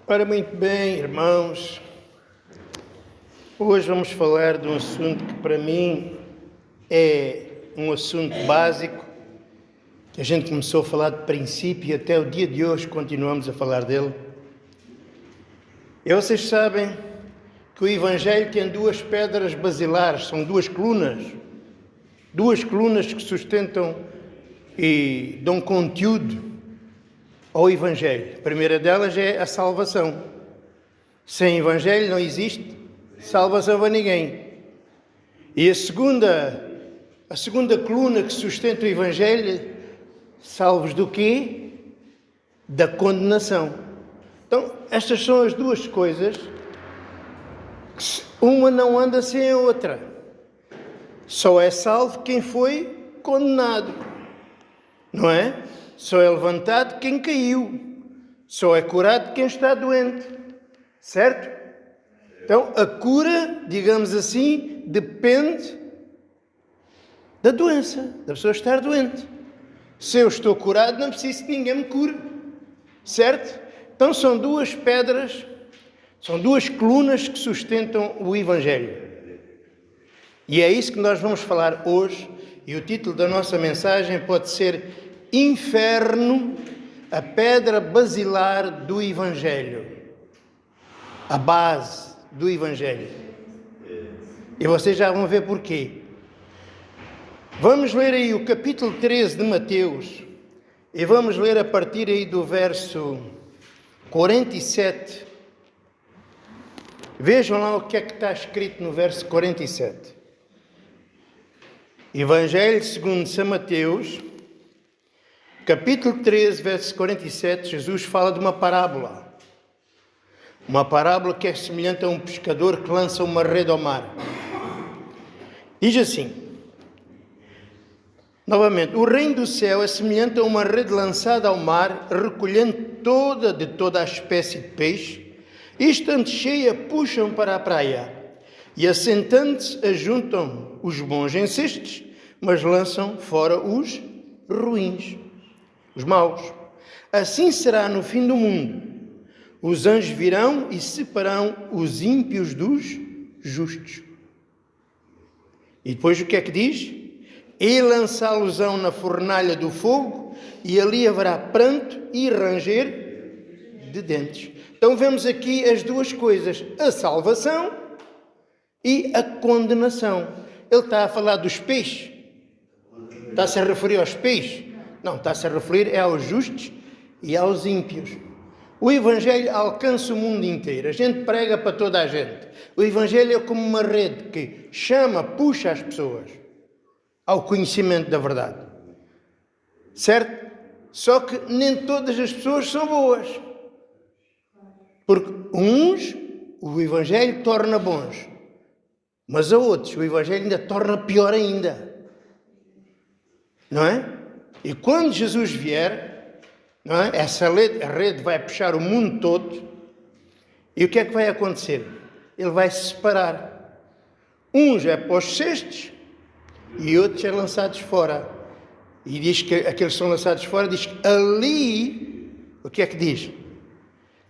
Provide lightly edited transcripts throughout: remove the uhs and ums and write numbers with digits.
Ora, muito bem, irmãos, hoje vamos falar de um assunto que para mim é um assunto básico, que a gente começou a falar de princípio e até o dia de hoje continuamos a falar dele. E vocês sabem que o Evangelho tem duas pedras basilares, são duas colunas que sustentam e dão conteúdo ao Evangelho. A primeira delas é a salvação. Sem Evangelho não existe salvação a ninguém. E a segunda coluna que sustenta o Evangelho, salvos do quê? Da condenação. Então, estas são as duas coisas. Uma não anda sem a outra. Só é salvo quem foi condenado, não é? Só é levantado quem caiu. Só é curado quem está doente. Certo? Então, a cura, digamos assim, depende da doença, da pessoa estar doente. Se eu estou curado, não preciso que ninguém me cure. Certo? Então, são duas pedras, são duas colunas que sustentam o Evangelho. E é isso que nós vamos falar hoje. E o título da nossa mensagem pode ser Inferno, a pedra basilar do Evangelho. A base do Evangelho. E vocês já vão ver porquê. Vamos ler aí o capítulo 13 de Mateus. E vamos ler a partir aí do verso 47. Vejam lá o que é que está escrito no verso 47. Evangelho segundo São Mateus, capítulo 13, verso 47, Jesus fala de uma parábola. Uma parábola que é semelhante a um pescador que lança uma rede ao mar. Diz assim, novamente, o reino do céu é semelhante a uma rede lançada ao mar, recolhendo toda a espécie de peixe, e estando cheia, puxam para a praia, e assentando-se, ajuntam os bons em cestos, mas lançam fora os ruins, os maus. Assim será no fim do mundo. Os anjos virão e separarão os ímpios dos justos. E depois o que é que diz? E lançá-los-ão na fornalha do fogo, e ali haverá pranto e ranger de dentes. Então vemos aqui as duas coisas, a salvação e a condenação. Ele está a falar dos peixes. Está-se a referir aos peixes? Não, está-se a referir aos justos e aos ímpios. O Evangelho alcança o mundo inteiro. A gente prega para toda a gente. O Evangelho é como uma rede que chama, puxa as pessoas ao conhecimento da verdade. Certo? Só que nem todas as pessoas são boas. Porque uns o Evangelho torna bons, mas a outros o Evangelho ainda torna pior ainda. Não é? E quando Jesus vier, não é? Essa rede vai puxar o mundo todo. E o que é que vai acontecer? Ele vai se separar. Uns é para os cestos e outros é lançados fora. E diz que aqueles que são lançados fora, diz que ali, o que é que diz?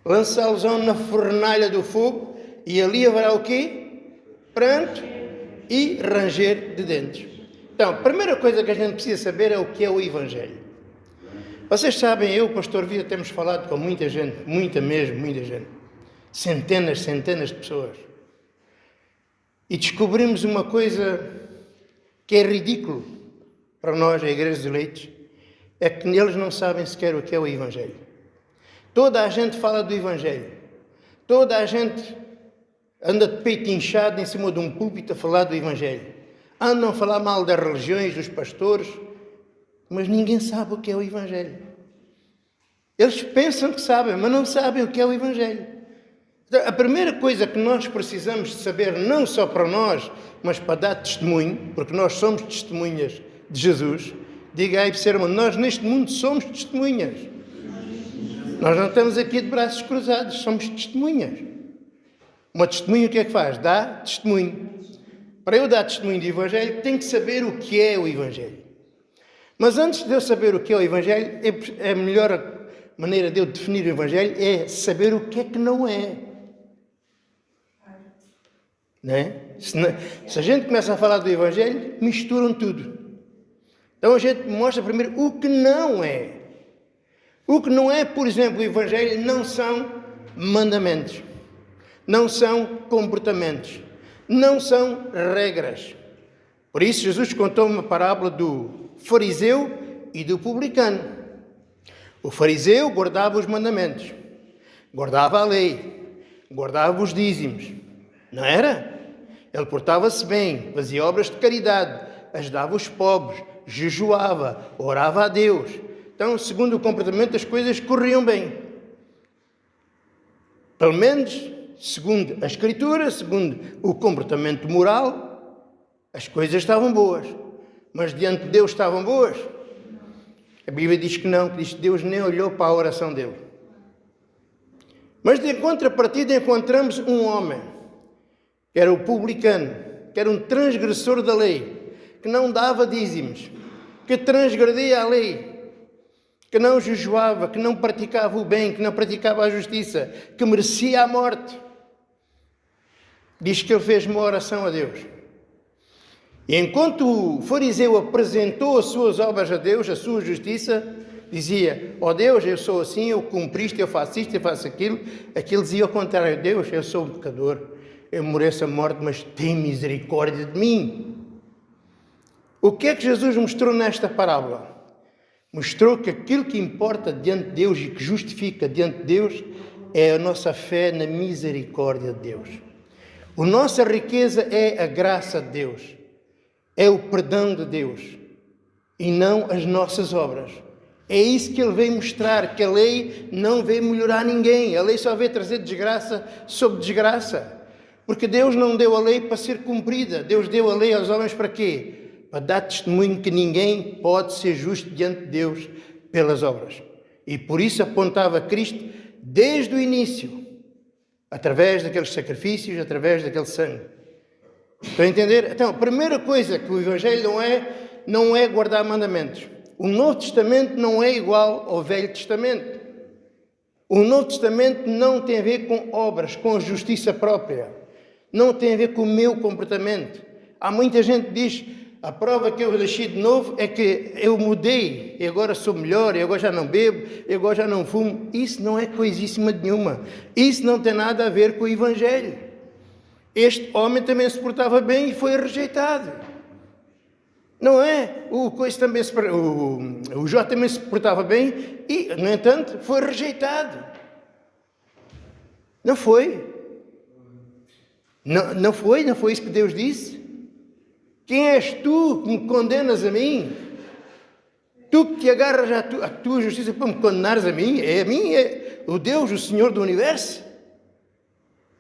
Lançá-los-ão na fornalha do fogo, e ali haverá o quê? Pranto e ranger de dentes. Então, a primeira coisa que a gente precisa saber é o que é o Evangelho. Vocês sabem, eu, Pastor Vida, temos falado com muita gente, muita gente. Centenas de pessoas. E descobrimos uma coisa que é ridículo para nós, a Igreja dos Eleitos, é que eles não sabem sequer o que é o Evangelho. Toda a gente fala do Evangelho. Toda a gente anda de peito inchado em cima de um púlpito a falar do Evangelho. Andam a falar mal das religiões, dos pastores, mas ninguém sabe o que é o Evangelho. Eles pensam que sabem, mas não sabem o que é o Evangelho. Então, a primeira coisa que nós precisamos de saber, não só para nós, mas para dar testemunho, porque nós somos testemunhas de Jesus, diga aí, irmão, nós neste mundo somos testemunhas. Nós não estamos aqui de braços cruzados, somos testemunhas. Uma testemunha o que é que faz? Dá testemunho. Para eu dar testemunho do Evangelho, tenho que saber o que é o Evangelho. Mas antes de eu saber o que é o Evangelho, é melhor maneira de eu definir o Evangelho é saber o que é que não é. Não é? Se a gente começa a falar do Evangelho, misturam tudo. Então a gente mostra primeiro o que não é. O que não é, por exemplo, o Evangelho não são mandamentos, não são comportamentos, não são regras. Por isso Jesus contou uma parábola do fariseu e do publicano. O fariseu guardava os mandamentos, guardava a lei, guardava os dízimos, não era? Ele portava-se bem, fazia obras de caridade, ajudava os pobres, jejuava, orava a Deus. Então, segundo o comportamento, as coisas corriam bem. Pelo menos, segundo a Escritura, segundo o comportamento moral, as coisas estavam boas. Mas diante de Deus estavam boas? A Bíblia diz que não, que diz que Deus nem olhou para a oração dele. Mas de contrapartida encontramos um homem, que era o publicano, que era um transgressor da lei, que não dava dízimos, que transgredia a lei, que não jejuava, que não praticava o bem, que não praticava a justiça, que merecia a morte. Diz que ele fez uma oração a Deus. E enquanto o fariseu apresentou as suas obras a Deus, a sua justiça, dizia: ó Deus, eu sou assim, eu cumpri isto, eu faço isto, eu faço aquilo. Aquilo dizia ao contrário: Deus, eu sou um pecador, eu mereço a morte, mas tem misericórdia de mim. O que é que Jesus mostrou nesta parábola? Mostrou que aquilo que importa diante de Deus e que justifica diante de Deus é a nossa fé na misericórdia de Deus. A nossa riqueza é a graça de Deus, é o perdão de Deus e não as nossas obras. É isso que ele veio mostrar, que a lei não veio melhorar ninguém, a lei só veio trazer desgraça sobre desgraça. Porque Deus não deu a lei para ser cumprida, Deus deu a lei aos homens para quê? Para dar testemunho que ninguém pode ser justo diante de Deus pelas obras. E por isso apontava Cristo desde o início, através daqueles sacrifícios, através daquele sangue. Estão a entender? Então, a primeira coisa que o Evangelho não é guardar mandamentos. O Novo Testamento não é igual ao Velho Testamento. O Novo Testamento não tem a ver com obras, com a justiça própria. Não tem a ver com o meu comportamento. Há muita gente que diz: a prova que eu nasci de novo é que eu mudei, e agora sou melhor, e agora já não bebo, e agora já não fumo. Isso não é coisíssima nenhuma. Isso não tem nada a ver com o Evangelho. Este homem também se portava bem e foi rejeitado. Não é? O Jó também se portava bem e, no entanto, foi rejeitado. Não foi? Não foi isso que Deus disse? Quem és tu que me condenas a mim? Tu que te agarras à tua justiça para me condenares a mim? É o Deus, o Senhor do Universo?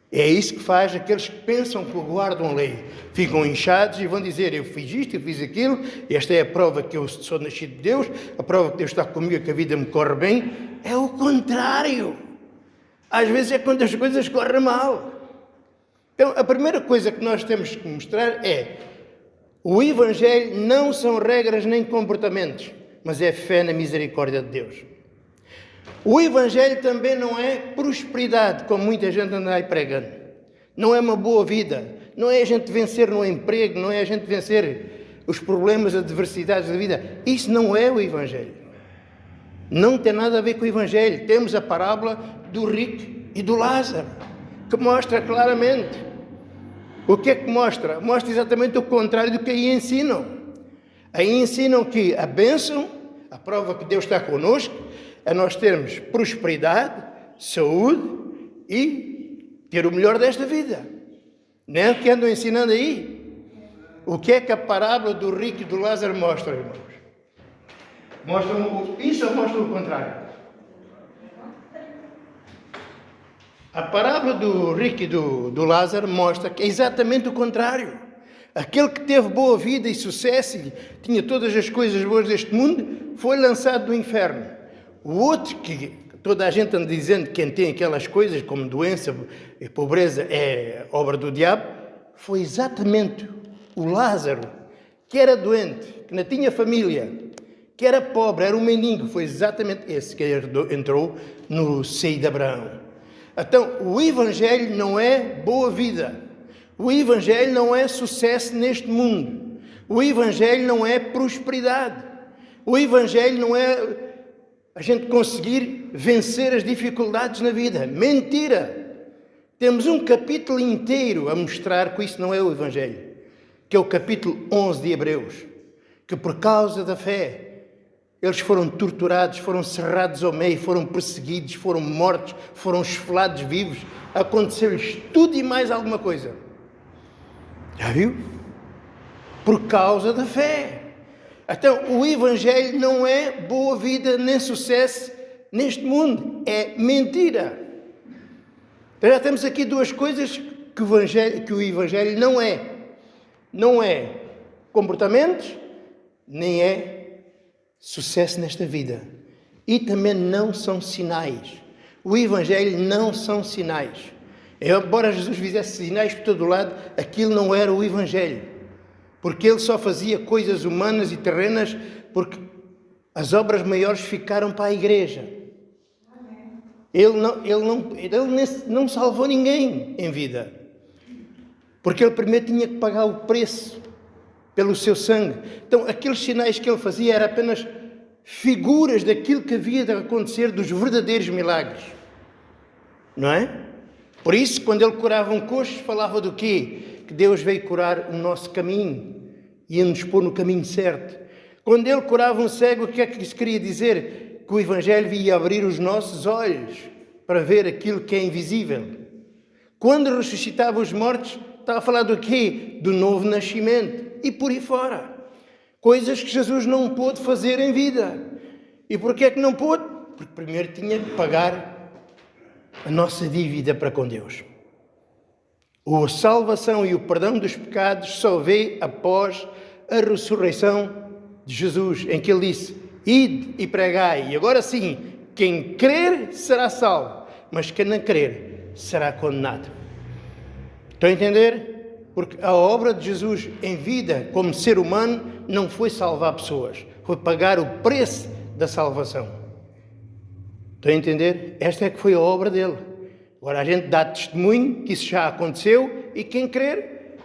É isso que faz aqueles que pensam que guardam a lei. Ficam inchados e vão dizer: eu fiz isto, eu fiz aquilo, esta é a prova que eu sou nascido de Deus, a prova que Deus está comigo, que a vida me corre bem. É o contrário. Às vezes é quando as coisas correm mal. Então, a primeira coisa que nós temos que mostrar é: o Evangelho não são regras nem comportamentos, mas é fé na misericórdia de Deus. O Evangelho também não é prosperidade, como muita gente anda aí pregando. Não é uma boa vida. Não é a gente vencer no emprego, não é a gente vencer os problemas, as adversidades da vida. Isso não é o Evangelho. Não tem nada a ver com o Evangelho. Temos a parábola do rico e do Lázaro, que mostra claramente. O que é que mostra? Mostra exatamente o contrário do que aí ensinam. Aí ensinam que a bênção, a prova que Deus está connosco, é nós termos prosperidade, saúde e ter o melhor desta vida. Não é o que andam ensinando aí? O que é que a parábola do rico e do Lázaro mostra, irmãos? Mostram isso ou mostram o contrário? A parábola do rico e do Lázaro mostra que é exatamente o contrário. Aquele que teve boa vida e sucesso e tinha todas as coisas boas deste mundo, foi lançado do inferno. O outro, que toda a gente anda dizendo que quem tem aquelas coisas, como doença e pobreza, é obra do diabo, foi exatamente o Lázaro, que era doente, que não tinha família, que era pobre, era um mendigo. Foi exatamente esse que entrou no seio de Abraão. Então, o Evangelho não é boa vida. O Evangelho não é sucesso neste mundo. O Evangelho não é prosperidade. O Evangelho não é a gente conseguir vencer as dificuldades na vida. Mentira! Temos um capítulo inteiro a mostrar que isso não é o Evangelho, que é o capítulo 11 de Hebreus, que por causa da fé, eles foram torturados, foram cerrados ao meio, foram perseguidos, foram mortos, foram esfolados vivos, aconteceu-lhes tudo e mais alguma coisa. Já viu? Por causa da fé. Então, o Evangelho não é boa vida nem sucesso neste mundo. É mentira. Então, já temos aqui duas coisas que o Evangelho não é. Não é comportamentos, nem é sucesso nesta vida. E também não são sinais. O Evangelho não são sinais. Embora Jesus fizesse sinais por todo lado, aquilo não era o Evangelho. Porque ele só fazia coisas humanas e terrenas porque as obras maiores ficaram para a igreja. Ele não salvou ninguém em vida. Porque ele primeiro tinha que pagar o preço pelo seu sangue. Então, aqueles sinais que ele fazia eram apenas figuras daquilo que havia de acontecer, dos verdadeiros milagres. Não é? Por isso, quando ele curava um coxo, falava do quê? Que Deus veio curar o nosso caminho e nos pôr no caminho certo. Quando ele curava um cego, o que é que isso queria dizer? Que o Evangelho ia abrir os nossos olhos para ver aquilo que é invisível. Quando ressuscitava os mortos, estava a falar do quê? Do novo nascimento. E por aí fora. Coisas que Jesus não pôde fazer em vida. E porquê é que não pôde? Porque primeiro tinha que pagar a nossa dívida para com Deus. A salvação e o perdão dos pecados só vê após a ressurreição de Jesus, em que ele disse: ide e pregai. E agora sim, quem crer será salvo, mas quem não crer será condenado. Estão a entender? Porque a obra de Jesus em vida, como ser humano, não foi salvar pessoas, foi pagar o preço da salvação. Estão a entender? Esta é que foi a obra dele. Agora a gente dá testemunho que isso já aconteceu e quem crer,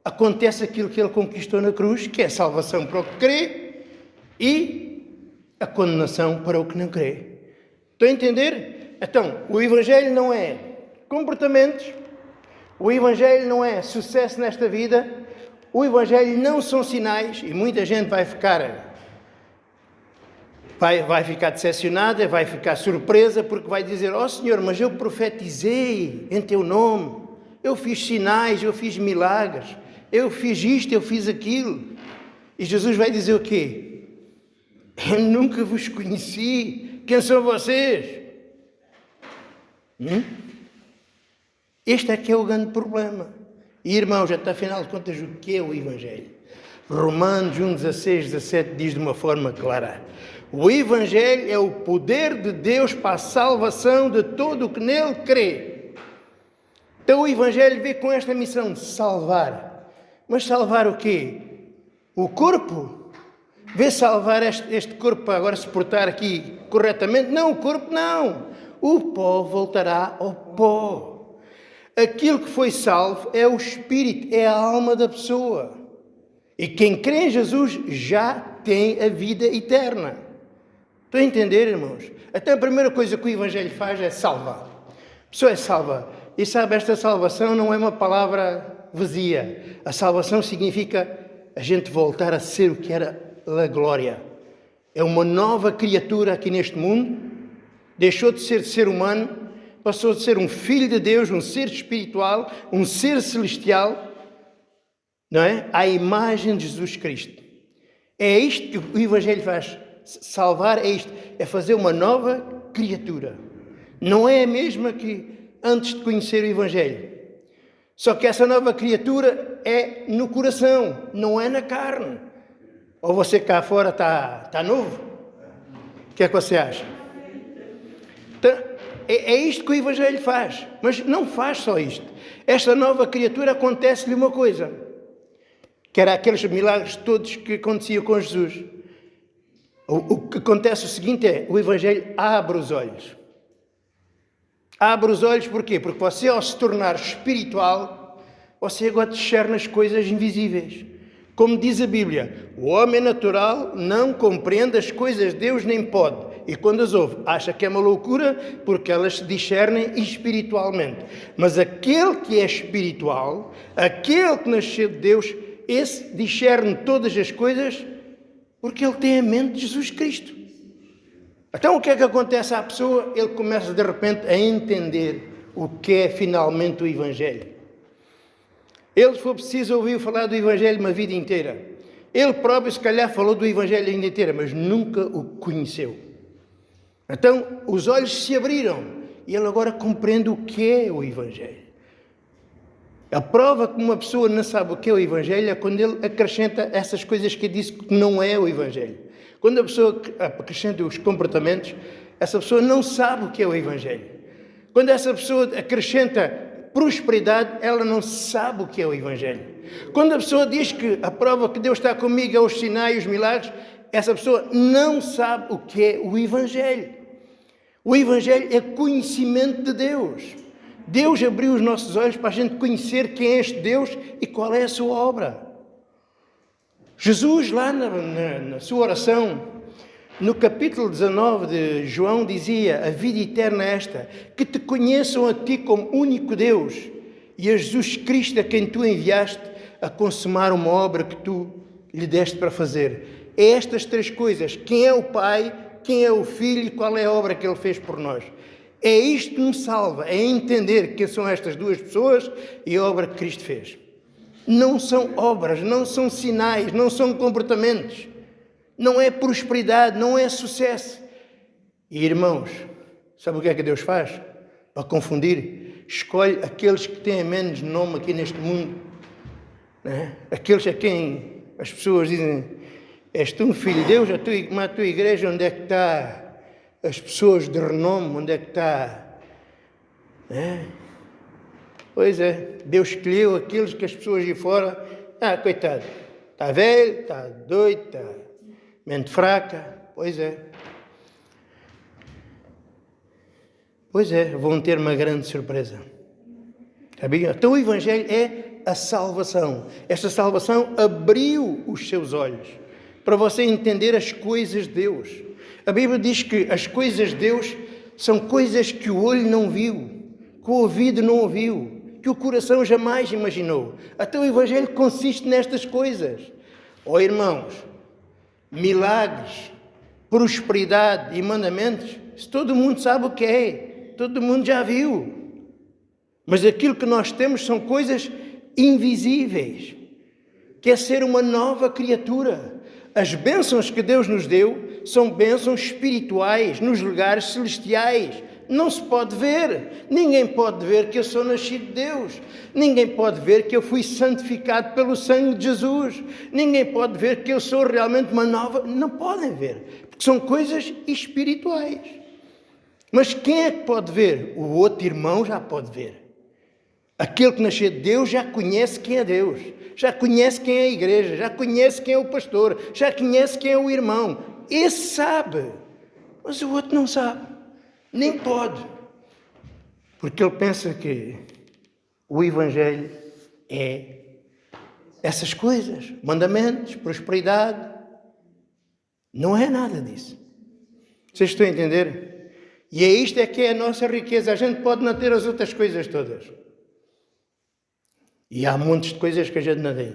acontece aquilo que ele conquistou na cruz, que é a salvação para o que crê e a condenação para o que não crê. Estão a entender? Então, o Evangelho não é comportamentos, o Evangelho não é sucesso nesta vida, o Evangelho não são sinais e muita gente vai ficar decepcionada, vai ficar surpresa, porque vai dizer: ó Senhor, mas eu profetizei em teu nome, eu fiz sinais, eu fiz milagres, eu fiz isto, eu fiz aquilo. E Jesus vai dizer o quê? Eu nunca vos conheci, quem são vocês? Este é que é o grande problema. E irmãos, até afinal de contas, o que é o Evangelho? Romanos 1:16-17 diz de uma forma clara: o Evangelho é o poder de Deus para a salvação de todo o que nele crê. Então o Evangelho vem com esta missão de salvar. Mas salvar o quê? O corpo? Vê salvar este corpo para agora se portar aqui corretamente? Não, o corpo não. O pó voltará ao pó. Aquilo que foi salvo é o espírito, é a alma da pessoa. E quem crê em Jesus já tem a vida eterna. Estão a entender, irmãos? Até a primeira coisa que o Evangelho faz é salvar. A pessoa é salva. E sabe, esta salvação não é uma palavra vazia. A salvação significa a gente voltar a ser o que era a glória. É uma nova criatura aqui neste mundo. Deixou de ser humano, passou de ser um filho de Deus, um ser espiritual, um ser celestial, não é? À imagem de Jesus Cristo. É isto que o Evangelho faz. Salvar é isto, é fazer uma nova criatura. Não é a mesma que antes de conhecer o Evangelho. Só que essa nova criatura é no coração, não é na carne. Ou você cá fora está novo? O que é que você acha? Então, é isto que o Evangelho faz. Mas não faz só isto. Esta nova criatura acontece-lhe uma coisa, que era aqueles milagres todos que aconteciam com Jesus. O que acontece é o seguinte, o Evangelho abre os olhos. Abre os olhos porquê? Porque você, ao se tornar espiritual, você agora discerne as coisas invisíveis. Como diz a Bíblia, o homem natural não compreende as coisas de Deus nem pode. E quando as ouve, acha que é uma loucura porque elas se discernem espiritualmente. Mas aquele que é espiritual, aquele que nasceu de Deus, esse discerne todas as coisas porque ele tem a mente de Jesus Cristo. Então o que é que acontece à pessoa? Ele começa de repente a entender o que é finalmente o Evangelho. Ele foi preciso ouvir falar do Evangelho uma vida inteira. Ele próprio se calhar falou do Evangelho a vida inteira, mas nunca o conheceu. Então os olhos se abriram e ele agora compreende o que é o Evangelho. A prova que uma pessoa não sabe o que é o Evangelho é quando ele acrescenta essas coisas que disse que não é o Evangelho. Quando a pessoa acrescenta os comportamentos, essa pessoa não sabe o que é o Evangelho. Quando essa pessoa acrescenta prosperidade, ela não sabe o que é o Evangelho. Quando a pessoa diz que a prova que Deus está comigo é os sinais e os milagres, essa pessoa não sabe o que é o Evangelho. O Evangelho é conhecimento de Deus. Deus abriu os nossos olhos para a gente conhecer quem é este Deus e qual é a sua obra. Jesus, lá na sua oração, no capítulo 19 de João, dizia: a vida eterna é esta, que te conheçam a ti como único Deus e a Jesus Cristo a quem tu enviaste a consumar uma obra que tu lhe deste para fazer. É estas três coisas: quem é o Pai, quem é o Filho e qual é a obra que Ele fez por nós. É isto que nos salva, é entender quem são estas duas pessoas e a obra que Cristo fez. Não são obras, não são sinais, não são comportamentos, não é prosperidade, não é sucesso. E irmãos, sabe o que é que Deus faz? Para confundir, escolhe aqueles que têm menos nome aqui neste mundo, né? Aqueles a quem as pessoas dizem: és tu um filho de Deus, a tua igreja, onde é que está? As pessoas de renome, onde é que está? Pois é, Deus escolheu aqueles que as pessoas de fora, coitado, está velho, está doido, está mente fraca, pois é. Pois é, vão ter uma grande surpresa. Sabia? Então o Evangelho é a salvação. Esta salvação abriu os seus olhos para você entender as coisas de Deus. A Bíblia diz que as coisas de Deus são coisas que o olho não viu, que o ouvido não ouviu, que o coração jamais imaginou. Até o Evangelho consiste nestas coisas. Oh irmãos, milagres, prosperidade e mandamentos, isso todo mundo sabe o que é, todo mundo já viu. Mas aquilo que nós temos são coisas invisíveis, que é ser uma nova criatura. As bênçãos que Deus nos deu são bênçãos espirituais, nos lugares celestiais. Não se pode ver. Ninguém pode ver que eu sou nascido de Deus. Ninguém pode ver que eu fui santificado pelo sangue de Jesus. Ninguém pode ver que eu sou realmente uma nova... Não podem ver, porque são coisas espirituais. Mas quem é que pode ver? O outro irmão já pode ver. Aquele que nasceu de Deus já conhece quem é Deus, já conhece quem é a igreja, já conhece quem é o pastor, já conhece quem é o irmão. Esse sabe, mas o outro não sabe, nem pode, porque ele pensa que o Evangelho é essas coisas, mandamentos, prosperidade. Não é nada disso. Vocês estão a entender? E é isto é que é a nossa riqueza. A gente pode não ter as outras coisas todas. E há montes de coisas que a gente não tem.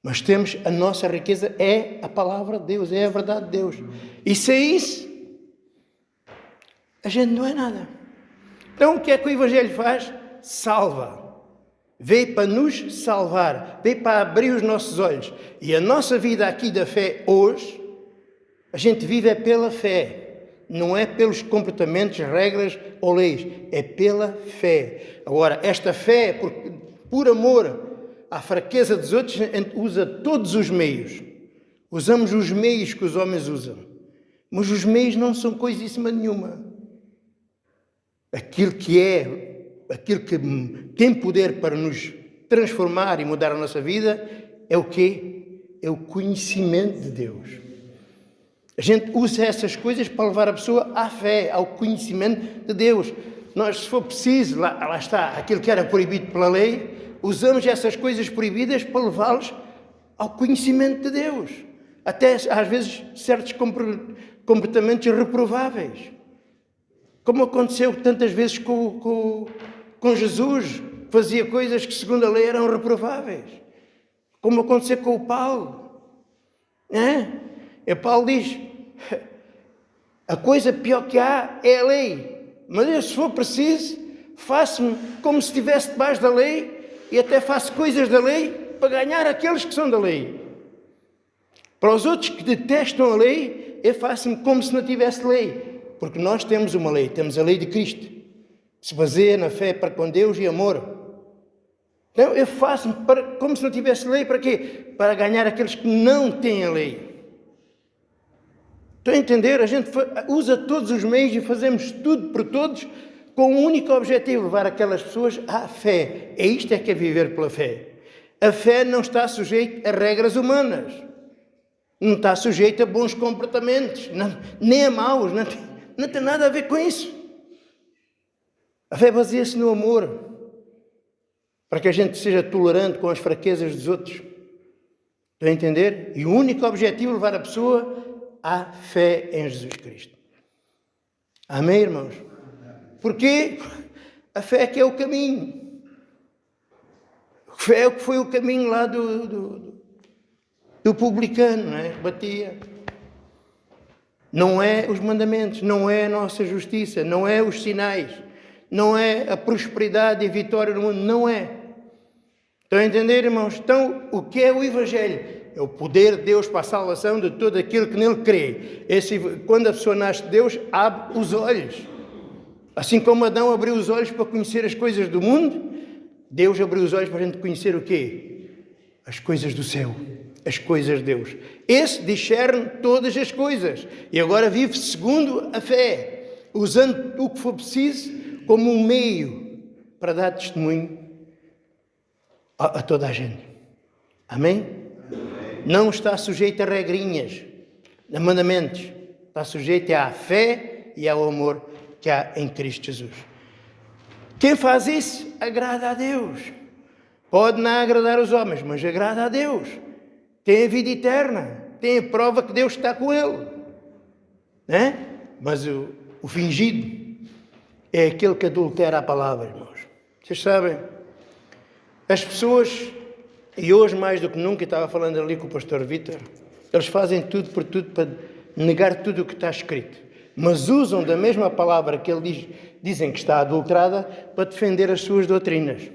Mas temos, a nossa riqueza é a palavra de Deus, é a verdade de Deus. E sem isso, a gente não é nada. Então o que é que o Evangelho faz? Salva. Veio para nos salvar, veio para abrir os nossos olhos. E a nossa vida aqui da fé hoje, a gente vive é pela fé. Não é pelos comportamentos, regras ou leis. É pela fé. Agora, esta fé, por amor à fraqueza dos outros, a gente usa todos os meios. Usamos os meios que os homens usam. Mas os meios não são coisíssima nenhuma. Aquilo que tem poder para nos transformar e mudar a nossa vida é o quê? É o conhecimento de Deus. A gente usa essas coisas para levar a pessoa à fé, ao conhecimento de Deus. Nós, se for preciso, lá está, aquilo que era proibido pela lei, usamos essas coisas proibidas para levá-los ao conhecimento de Deus. Até, às vezes, certos comportamentos reprováveis. Como aconteceu tantas vezes com Jesus, fazia coisas que, segundo a lei, eram reprováveis. Como aconteceu com o Paulo. E Paulo diz, a coisa pior que há é a lei. Mas eu, se for preciso, faço-me como se estivesse debaixo da lei e até faço coisas da lei para ganhar aqueles que são da lei. Para os outros que detestam a lei, eu faço-me como se não tivesse lei. Porque nós temos uma lei, temos a lei de Cristo. Se baseia na fé para com Deus e amor. Então eu faço-me como se não tivesse lei, para quê? Para ganhar aqueles que não têm a lei. Estão a entender? A gente usa todos os meios e fazemos tudo por todos com o único objetivo, levar aquelas pessoas à fé. É isto é que é viver pela fé. A fé não está sujeita a regras humanas. Não está sujeita a bons comportamentos, nem a maus, não tem nada a ver com isso. A fé baseia-se no amor, para que a gente seja tolerante com as fraquezas dos outros. Estão a entender? E o único objetivo é levar a pessoa à fé em Jesus Cristo. Amém, irmãos? Porquê? A fé é que é o caminho. A fé é o que foi o caminho lá do publicano, não é? Batia. Não é os mandamentos, não é a nossa justiça, não é os sinais, não é a prosperidade e vitória no mundo, não é. Estão a entender, irmãos? Então, o que é o Evangelho? É o poder de Deus para a salvação de todo aquele que nele crê. Quando a pessoa nasce de Deus, abre os olhos. Assim como Adão abriu os olhos para conhecer as coisas do mundo, Deus abriu os olhos para a gente conhecer o quê? As coisas do céu. As coisas de Deus. Esse discerne todas as coisas. E agora vive segundo a fé, usando o que for preciso como um meio para dar testemunho a toda a gente. Amém? Não está sujeito a regrinhas, a mandamentos. Está sujeito à fé e ao amor que há em Cristo Jesus. Quem faz isso agrada a Deus. Pode não agradar os homens, mas agrada a Deus. Tem a vida eterna, tem a prova que Deus está com ele. Né? Mas o fingido é aquele que adultera a palavra, irmãos. Vocês sabem, as pessoas, e hoje mais do que nunca, eu estava falando ali com o pastor Vítor, eles fazem tudo por tudo para negar tudo o que está escrito. Mas usam da mesma palavra que ele dizem que está adulterada para defender as suas doutrinas.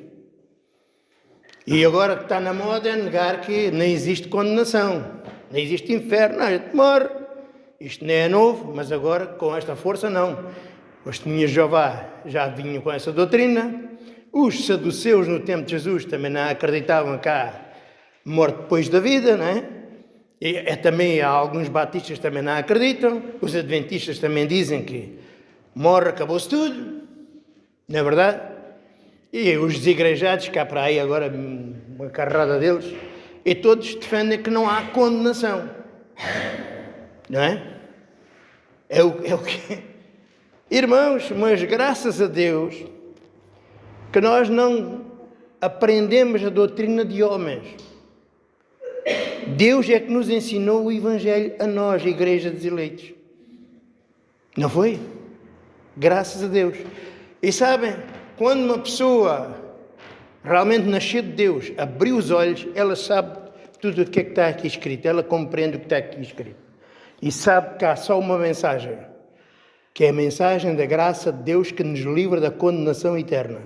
E agora que está na moda é negar que nem existe condenação, nem existe inferno, não, a gente morre. Isto nem é novo, mas agora com esta força não. Os testemunhas de Jeová já vinham com essa doutrina. Os saduceus no tempo de Jesus também não acreditavam que há morte depois da vida, não é? E também há alguns batistas que também não acreditam. Os adventistas também dizem que morre, acabou-se tudo. Não é verdade? E os desigrejados, cá para aí agora uma carrada deles, e todos defendem que não há condenação. Não é? É o que... Irmãos, mas graças a Deus que nós não aprendemos a doutrina de homens. Deus é que nos ensinou o Evangelho a nós, a Igreja dos Eleitos. Não foi? Graças a Deus. E sabem, quando uma pessoa realmente nasceu de Deus, abriu os olhos, ela sabe tudo o que é que está aqui escrito. Ela compreende o que está aqui escrito. E sabe que há só uma mensagem, que é a mensagem da graça de Deus que nos livra da condenação eterna.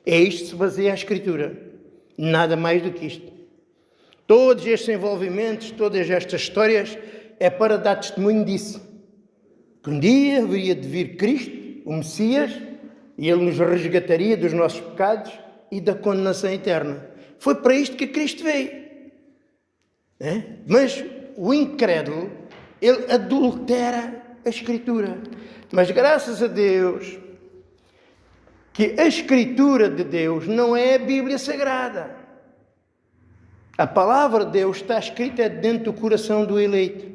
É isto que se baseia a Escritura. Nada mais do que isto. Todos estes envolvimentos, todas estas histórias, é para dar testemunho disso. Que um dia haveria de vir Cristo, o Messias, e Ele nos resgataria dos nossos pecados e da condenação eterna. Foi para isto que Cristo veio. Mas o incrédulo, ele adultera a Escritura. Mas graças a Deus, que a Escritura de Deus não é a Bíblia Sagrada. A palavra de Deus está escrita dentro do coração do eleito.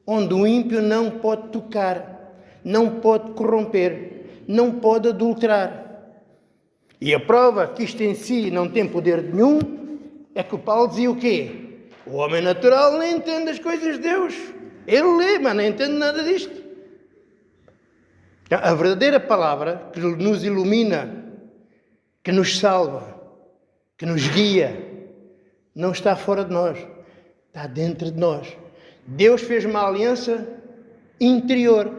onde o ímpio não pode tocar, não pode corromper, não pode adulterar. E a prova que isto em si não tem poder nenhum é que o Paulo dizia o quê? O homem natural nem entende as coisas de Deus. Ele lê, mas não entende nada disto. A verdadeira palavra que nos ilumina, que nos salva, que nos guia, não está fora de nós, está dentro de nós. Deus fez uma aliança interior.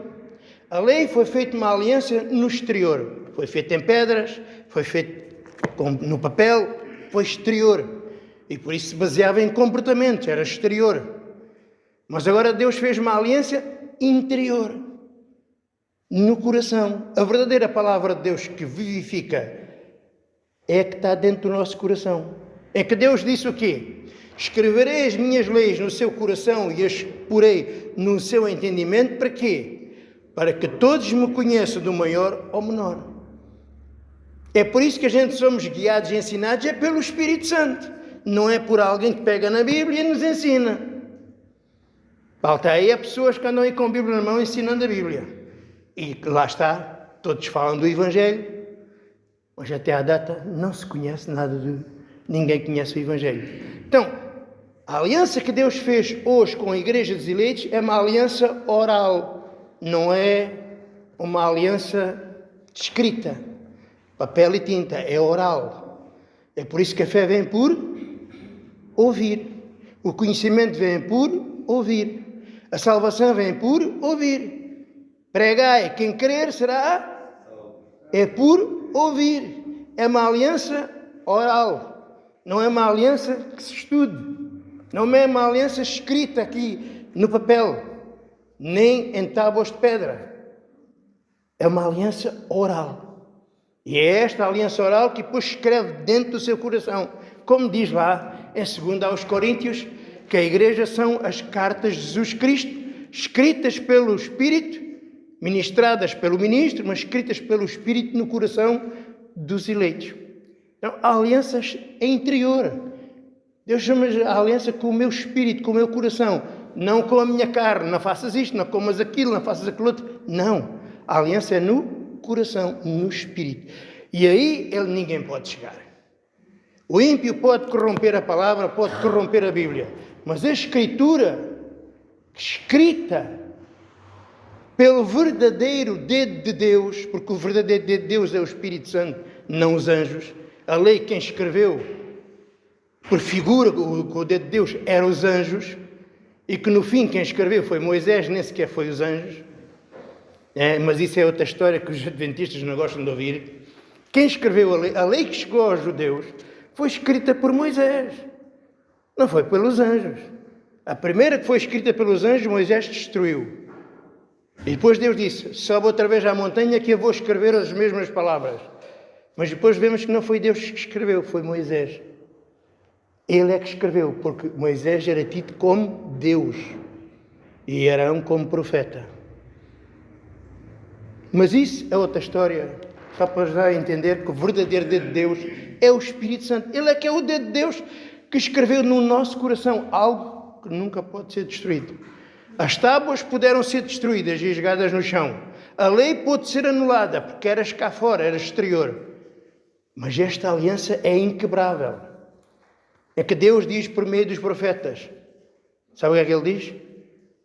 A lei foi feita uma aliança no exterior. Foi feita em pedras, foi feita no papel, foi exterior. E por isso se baseava em comportamentos, era exterior. Mas agora Deus fez uma aliança interior, no coração. A verdadeira palavra de Deus que vivifica é a que está dentro do nosso coração. É que Deus disse o quê? Escreverei as minhas leis no seu coração e as porei no seu entendimento. Para quê? Para que todos me conheçam do maior ao menor. É por isso que a gente somos guiados e ensinados, é pelo Espírito Santo. Não é por alguém que pega na Bíblia e nos ensina. Falta aí a pessoas que andam aí com a Bíblia na mão ensinando a Bíblia. E lá está, todos falam do Evangelho, mas até à data não se conhece nada ninguém conhece o Evangelho. Então, a aliança que Deus fez hoje com a Igreja dos Eleitos é uma aliança oral, não é uma aliança escrita, papel e tinta, é oral. É por isso que a fé vem por ouvir, o conhecimento vem por ouvir, a salvação vem por ouvir. Pregai, quem crer será, é por ouvir, é uma aliança oral. Não é uma aliança que se estude, não é uma aliança escrita aqui no papel, nem em tábuas de pedra. É uma aliança oral. E é esta aliança oral que depois escreve dentro do seu coração. Como diz lá em 2 aos Coríntios, que a igreja são as cartas de Jesus Cristo, escritas pelo Espírito, ministradas pelo ministro, mas escritas pelo Espírito no coração dos eleitos. Então, a aliança é interior. Deus chama a aliança com o meu espírito, com o meu coração, não com a minha carne. Não faças isto, não comas aquilo, não faças aquilo outro. Não. A aliança é no coração, no espírito. E aí ninguém pode chegar. O ímpio pode corromper a palavra, pode corromper a Bíblia. Mas a Escritura, escrita pelo verdadeiro dedo de Deus, porque o verdadeiro dedo de Deus é o Espírito Santo, não os anjos. A lei quem escreveu, por figura, com o dedo de Deus, eram os anjos, e que no fim quem escreveu foi Moisés, nem sequer foi os anjos. Mas isso é outra história que os adventistas não gostam de ouvir. Quem escreveu a lei que chegou aos judeus, foi escrita por Moisés, não foi pelos anjos. A primeira que foi escrita pelos anjos, Moisés destruiu. E depois Deus disse, sobe outra vez à montanha que eu vou escrever as mesmas palavras. Mas depois vemos que não foi Deus que escreveu, foi Moisés. Ele é que escreveu, porque Moisés era tido como Deus e Arão como profeta. Mas isso é outra história, só para ajudar a entender que o verdadeiro dedo de Deus é o Espírito Santo. Ele é que é o dedo de Deus que escreveu no nosso coração algo que nunca pode ser destruído. As tábuas puderam ser destruídas e jogadas no chão. A lei pôde ser anulada, porque era cá fora, era exterior. Mas esta aliança é inquebrável. É que Deus diz por meio dos profetas. Sabe o que é que Ele diz?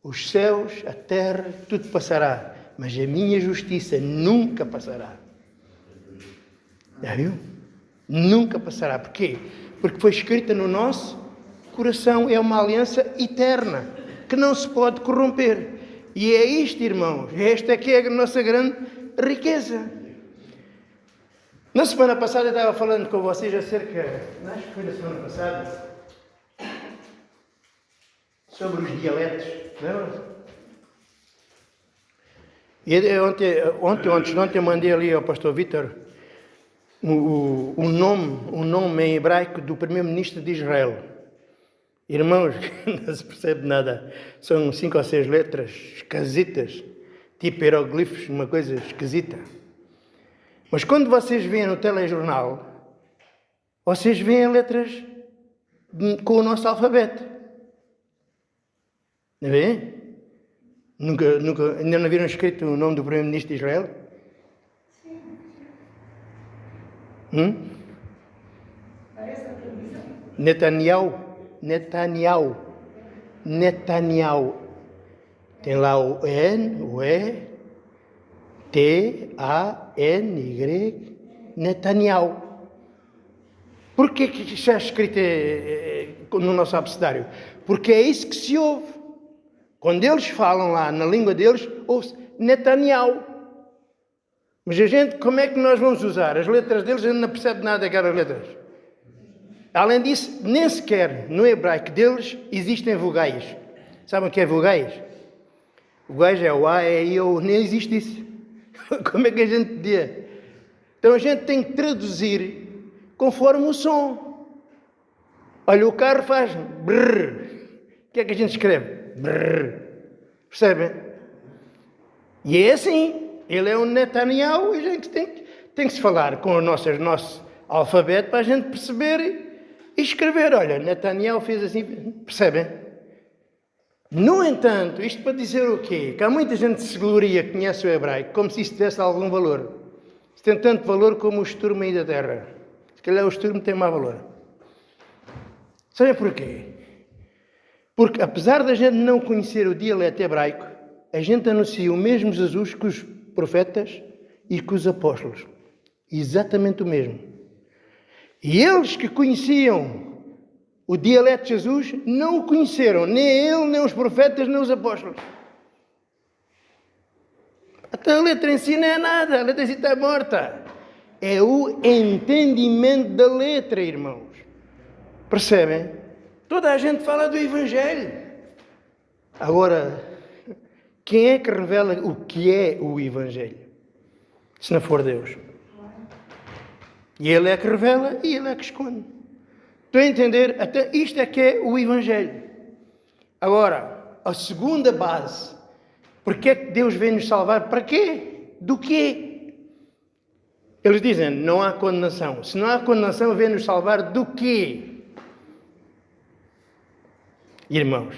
Os céus, a terra, tudo passará, mas a minha justiça nunca passará. Já viu? Nunca passará. Porquê? Porque foi escrita no nosso coração. É uma aliança eterna, que não se pode corromper. E é isto, irmãos, esta é que é a nossa grande riqueza. Na semana passada eu estava falando com vocês acerca, acho que foi na semana passada, sobre os dialetos, lembra-se? E ontem eu mandei ali ao pastor Vítor o nome em hebraico do primeiro-ministro de Israel. Irmãos, não se percebe nada. São 5 ou 6 letras esquisitas, tipo hieroglifos, uma coisa esquisita. Mas quando vocês veem no telejornal, vocês veem letras com o nosso alfabeto. Não é? Ainda não viram escrito o nome do primeiro-ministro de Israel? Parece a televisão. Netanyahu. Tem lá o N, o E, T-A-N-Y, Netanyahu. Por que está escrito no nosso abecedário? Porque é isso que se ouve. Quando eles falam lá na língua deles, ouve-se Netanyahu. Mas a gente, como é que nós vamos usar? As letras deles, a gente não percebe nada daquelas letras. Além disso, nem sequer no hebraico deles existem vogais. Sabem o que é vogais? Vogais é o A, E, I, O, nem existe isso. Como é que a gente diz? Então a gente tem que traduzir conforme o som. Olha, o carro faz brrr. O que é que a gente escreve? Brrr. Percebem? E é assim. Ele é um Netanyahu e a gente tem que se falar com o nosso alfabeto para a gente perceber e escrever. Olha, Netanyahu fez assim. Percebem? No entanto, isto para dizer o quê? Que há muita gente que se gloria que conhece o hebraico, como se isso tivesse algum valor. Isso tem tanto valor como o estrume aí da terra. Se calhar o estrume tem mais valor. Sabem porquê? Porque apesar da gente não conhecer o dialeto hebraico, a gente anuncia o mesmo Jesus que os profetas e que os apóstolos. Exatamente o mesmo. E eles que conheciam o dialeto de Jesus não o conheceram, nem ele, nem os profetas, nem os apóstolos. Até a letra em si não é nada, a letra em si está morta. É o entendimento da letra, irmãos. Percebem? Toda a gente fala do Evangelho. Agora, quem é que revela o que é o Evangelho? Se não for Deus. E Ele é que revela e Ele é que esconde. Estão a entender? Até isto é que é o Evangelho. Agora, a segunda base. Porque é que Deus vem nos salvar? Para quê? Do quê? Eles dizem, não há condenação. Se não há condenação, vem nos salvar do quê? Irmãos,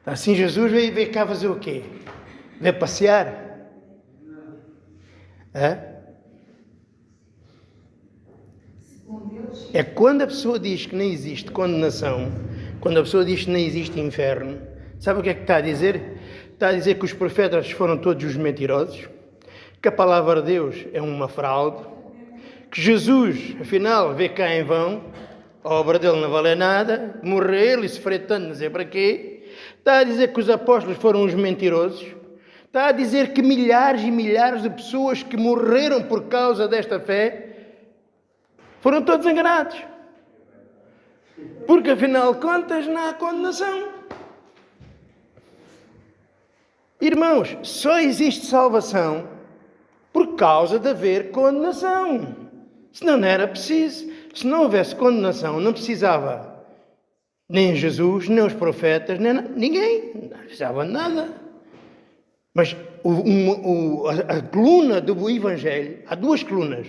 assim Jesus veio cá fazer o quê? Veio passear? É quando a pessoa diz que não existe condenação, quando a pessoa diz que não existe inferno, sabe o que é que está a dizer? Está a dizer que os profetas foram todos os mentirosos, que a palavra de Deus é uma fraude, que Jesus, afinal, veio cá em vão, a obra dele não vale nada, morreu e sofrer tanto, não sei para quê. Está a dizer que os apóstolos foram os mentirosos. Está a dizer que milhares e milhares de pessoas que morreram por causa desta fé foram todos enganados. Porque, afinal de contas, não há condenação. Irmãos, só existe salvação por causa de haver condenação. Senão não era preciso. Se não houvesse condenação, não precisava nem Jesus, nem os profetas, nem ninguém. Não precisava de nada. Mas a coluna do Evangelho, há duas colunas,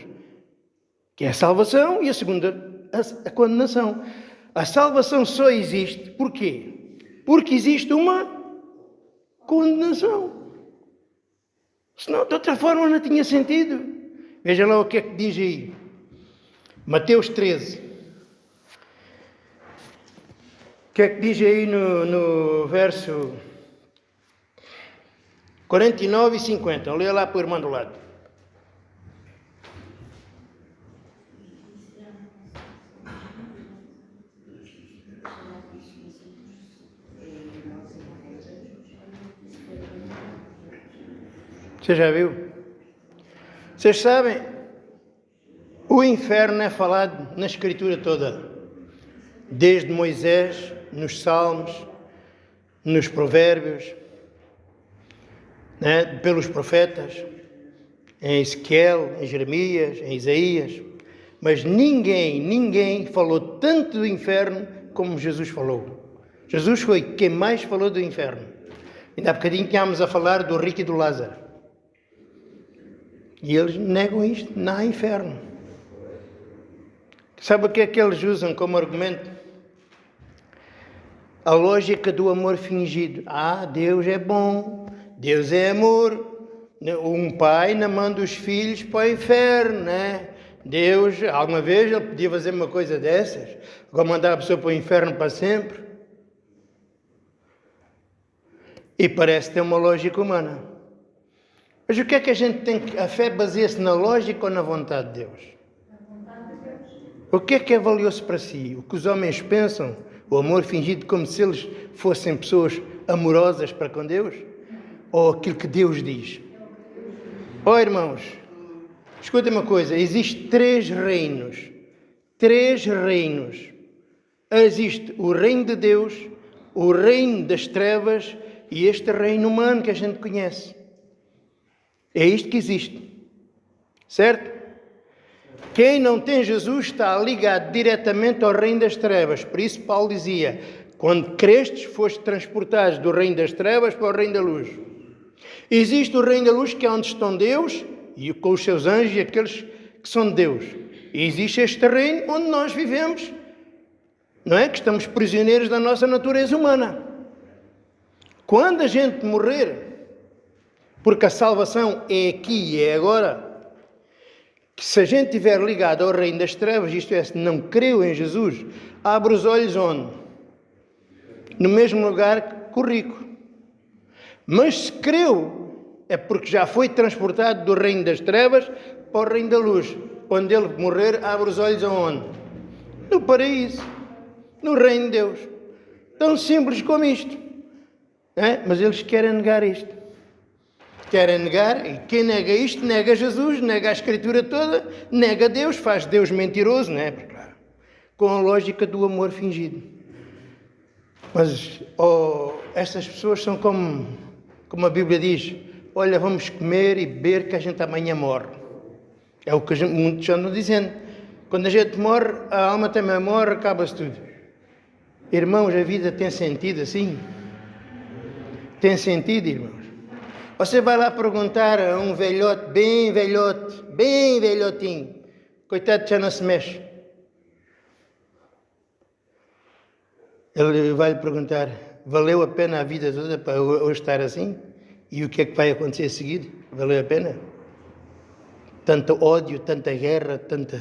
que é a salvação e a segunda, a condenação. A salvação só existe, porquê? Porque existe uma condenação. Senão, de outra forma, não tinha sentido. Veja lá o que é que diz aí. Mateus 13. O que é que diz aí no verso 49 e 50? Leia lá para o irmão do lado. Você já viu? Vocês sabem, o inferno é falado na Escritura toda. Desde Moisés, nos Salmos, nos Provérbios, né, pelos profetas, em Ezequiel, em Jeremias, em Isaías. Mas ninguém falou tanto do inferno como Jesus falou. Jesus foi quem mais falou do inferno. Ainda há bocadinho tínhamos a falar do rico e do Lázaro. E eles negam isto, não há inferno. Sabe o que é que eles usam como argumento? A lógica do amor fingido. Deus é bom, Deus é amor. Um pai não manda os filhos para o inferno, né? Deus, alguma vez ele podia fazer uma coisa dessas? Agora mandar a pessoa para o inferno para sempre? E parece ter uma lógica humana. Mas o que é que a gente tem que... A fé baseia-se na lógica ou na vontade de Deus? O que é valioso para si? O que os homens pensam? O amor fingido como se eles fossem pessoas amorosas para com Deus? Ou aquilo que Deus diz? Oh, irmãos, escutem uma coisa. Existem 3 reinos. 3 reinos. Existe o reino de Deus, o reino das trevas e este reino humano que a gente conhece. É isto que existe. Certo? Quem não tem Jesus está ligado diretamente ao reino das trevas. Por isso Paulo dizia, quando crestes, foste transportados do reino das trevas para o reino da luz. Existe o reino da luz, que é onde estão Deus, e com os seus anjos e aqueles que são de Deus. E existe este reino onde nós vivemos, não é? Que estamos prisioneiros da nossa natureza humana. Quando a gente morrer, porque a salvação é aqui e é agora, que se a gente estiver ligado ao reino das trevas, isto é, se não creu em Jesus, abre os olhos onde? No mesmo lugar que o rico. Mas se creu, é porque já foi transportado do reino das trevas para o reino da luz. Quando ele morrer, abre os olhos aonde? No paraíso, no reino de Deus. Tão simples como isto. É? Mas eles querem negar isto. Querem negar, e quem nega isto, nega Jesus, nega a Escritura toda, nega Deus, faz Deus mentiroso, não é? Claro, com a lógica do amor fingido. Mas essas pessoas são como a Bíblia diz, olha, vamos comer e beber que a gente amanhã morre. É o que muitos andam dizendo. Quando a gente morre, a alma também morre, acaba-se tudo. Irmãos, a vida tem sentido assim? Tem sentido, irmãos? Você vai lá perguntar a um velhote, bem velhotinho, coitado, já não se mexe. Ele vai lhe perguntar, valeu a pena a vida toda para hoje estar assim? E o que é que vai acontecer a seguir? Valeu a pena? Tanto ódio, tanta guerra, tanta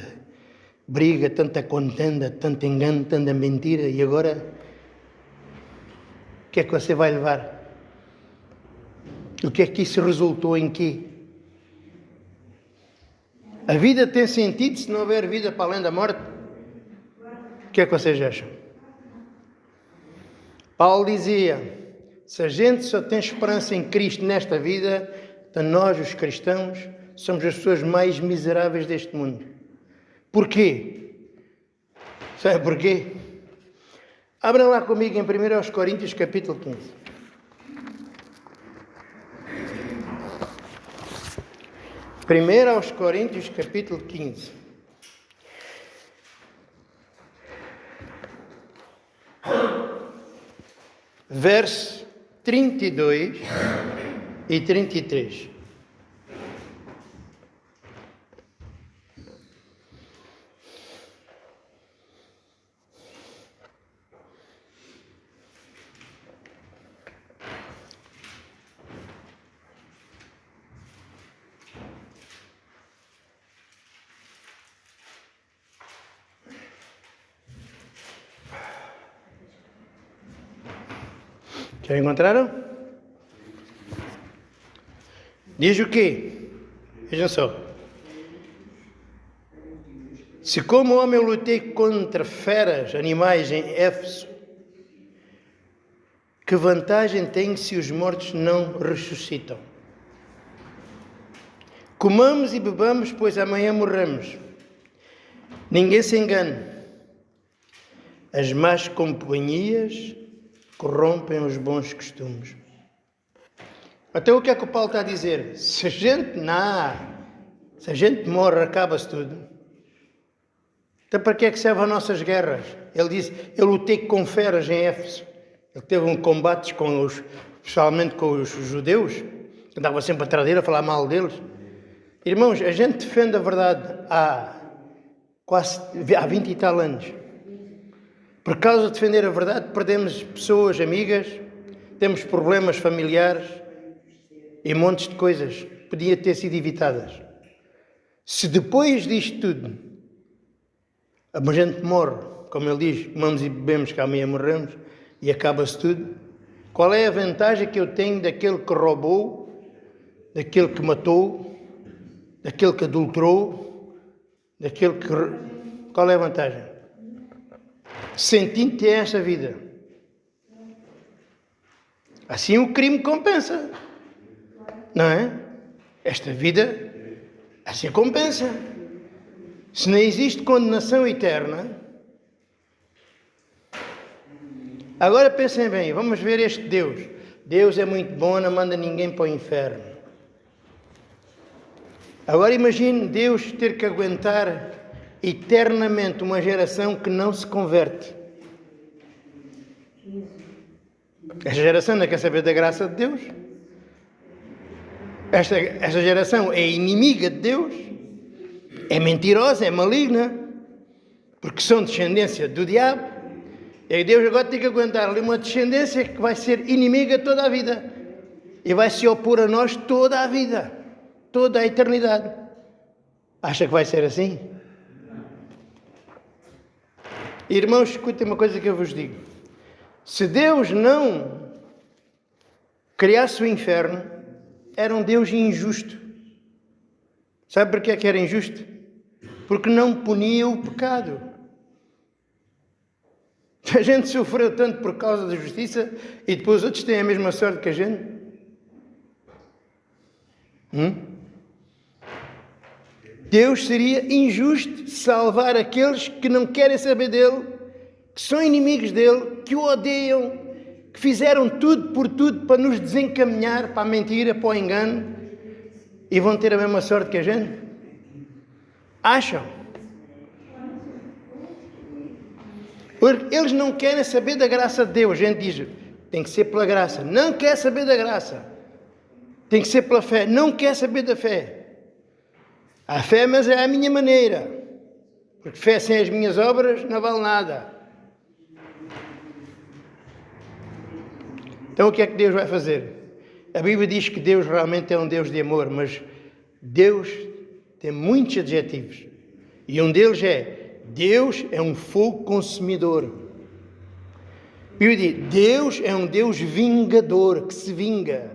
briga, tanta contenda, tanto engano, tanta mentira. E agora, o que é que você vai levar? O que é que isso resultou em quê? A vida tem sentido se não houver vida para além da morte? O que é que vocês acham? Paulo dizia, se a gente só tem esperança em Cristo nesta vida, então nós, os cristãos, somos as pessoas mais miseráveis deste mundo. Porquê? Sabe porquê? Abram lá comigo em 1 Coríntios capítulo 15. 1 Coríntios capítulo 15. Verso 32 e 33. Já encontraram? Diz o quê? Vejam só. Se como homem eu lutei contra feras, animais em Éfeso, que vantagem tem se os mortos não ressuscitam? Comamos e bebamos, pois amanhã morremos. Ninguém se engane. As más companhias corrompem os bons costumes. Então o que é que o Paulo está a dizer? Se a gente morre, acaba-se tudo. Então para que é que servem as nossas guerras? Ele diz, eu lutei com feras em Éfeso. Ele teve um combate especialmente com os judeus, que andava sempre atrás dele a falar mal deles. Irmãos, a gente defende a verdade há 20 e tal anos. Por causa de defender a verdade, perdemos pessoas amigas, temos problemas familiares. e montes de coisas podiam ter sido evitadas. Se depois disto tudo a gente morre, como ele diz, comamos e bebemos que amanhã morremos, e acaba-se tudo, qual é a vantagem que eu tenho daquele que roubou, daquele que matou, daquele que adulterou, daquele que... Qual é a vantagem? Sentindo ter esta vida. Assim o crime compensa. Não é? Esta vida assim compensa. Se não existe condenação eterna, agora pensem bem, vamos ver este Deus. Deus é muito bom, não manda ninguém para o inferno. Agora imagine Deus ter que aguentar eternamente uma geração que não se converte. Esta geração não quer saber da graça de Deus. Esta geração é inimiga de Deus. É mentirosa, é maligna, porque são descendência do diabo. E Deus agora tem que aguentar ali uma descendência que vai ser inimiga toda a vida. E vai se opor a nós toda a vida, toda a eternidade. Acha que vai ser assim? Irmãos, escutem uma coisa que eu vos digo. Se Deus não criasse o inferno, era um Deus injusto. Sabe porquê é que era injusto? Porque não punia o pecado. A gente sofreu tanto por causa da justiça e depois outros têm a mesma sorte que a gente. Deus seria injusto salvar aqueles que não querem saber dele, que são inimigos dele, que o odeiam, que fizeram tudo por tudo para nos desencaminhar para a mentira, para o engano, e vão ter a mesma sorte que a gente? Acham? Porque eles não querem saber da graça de Deus. A gente diz, tem que ser pela graça. Não quer saber da graça. Tem que ser pela fé. Não quer saber da fé. A fé, mas é a minha maneira. Porque fé sem as minhas obras não vale nada. Então o que é que Deus vai fazer? A Bíblia diz que Deus realmente é um Deus de amor, mas Deus tem muitos adjetivos. E um deles é, Deus é um fogo consumidor. A Bíblia diz, Deus é um Deus vingador, que se vinga.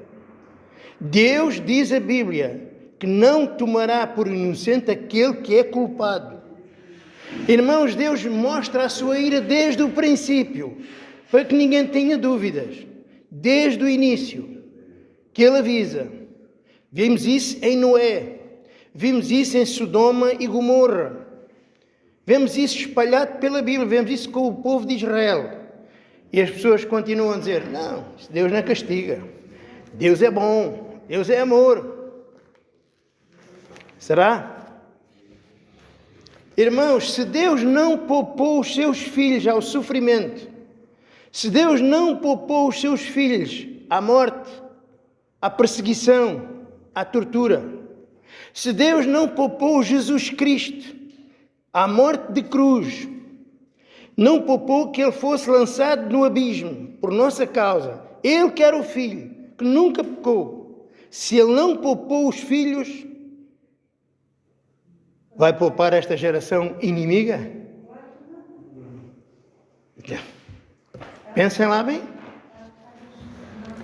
Deus, diz a Bíblia, que não tomará por inocente aquele que é culpado. Irmãos, Deus mostra a sua ira desde o princípio, para que ninguém tenha dúvidas. Desde o início, que Ele avisa. Vimos isso em Noé. Vimos isso em Sodoma e Gomorra. Vemos isso espalhado pela Bíblia. Vemos isso com o povo de Israel. E as pessoas continuam a dizer, não, Deus não castiga. Deus é bom. Deus é amor. Será? Irmãos, se Deus não poupou os seus filhos ao sofrimento, se Deus não poupou os seus filhos à morte, à perseguição, à tortura, se Deus não poupou Jesus Cristo à morte de cruz, não poupou que Ele fosse lançado no abismo por nossa causa, Ele que era o Filho, que nunca pecou, se Ele não poupou os filhos, vai poupar esta geração inimiga? Pensem lá bem.